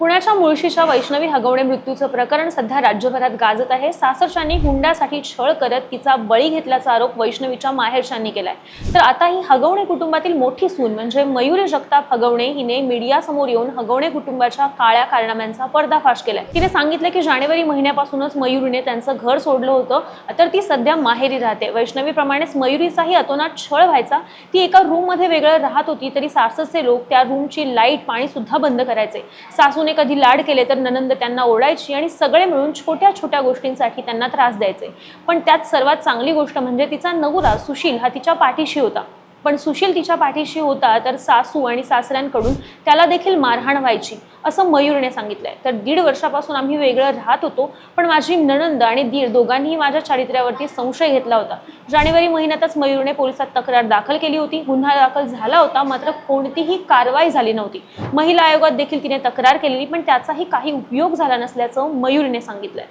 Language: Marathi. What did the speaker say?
पुण्याच्या मुळशीच्या वैष्णवी हगवणे मृत्यूचं प्रकरण सध्या राज्यभरात गाजत आहे। सासरच्यांनी हुंड्यासाठी छळ करत तिचा बळी घेतल्याचा आरोप वैष्णवीच्या माहेरच्यांनी केलाय। तर आता ही हगवणे कुटुंबातील मोठी सून म्हणजे मयुरी जगताप हगवणे हिने मीडिया समोर येऊन हगवणे कुटुंबाच्या काळ्या कारनाम्यांचा पर्दाफाश केलाय। तिने सांगितलं की जानेवारी महिन्यापासूनच मयुरीने त्यांचं घर सोडलं होतं, तर ती सध्या माहेरी राहते। वैष्णवीप्रमाणेच मयुरीचाही अतोनात छळ व्हायचा। ती एका रूम मध्ये वेगळं राहत होती, तरी सासरचे लोक त्या रूमची लाईट पाणी सुद्धा बंद करायचे। सासूने कधी लाड केले तर ननंद त्यांना ओरडायची आणि सगळे मिळून छोट्या छोट्या गोष्टींसाठी त्यांना त्रास द्यायचे। पण त्यात सर्वात चांगली गोष्ट म्हणजे तिचा नवरा सुशील हा तिच्या पाठीशी होता। पण सुशील तिच्या पाठीशी होता तर सासू आणि सासऱ्यांकडून त्याला देखील मारहाण व्हायची, असं मयूरने सांगितलंय। तर 1.5 वर्षापासून आम्ही वेगळं राहत होतो, पण माझी ननंद आणि दीर दोघांनीही माझ्या चारित्र्यावरती संशय घेतला होता। जानेवारी महिन्यातच मयूरने पोलिसात तक्रार दाखल केली होती। गुन्हा दाखल झाला होता, मात्र कोणतीही कारवाई झाली नव्हती। महिला आयोगात देखील तिने तक्रार केलेली, पण त्याचाही काही उपयोग झाला नसल्याचं मयूरने सांगितलंय।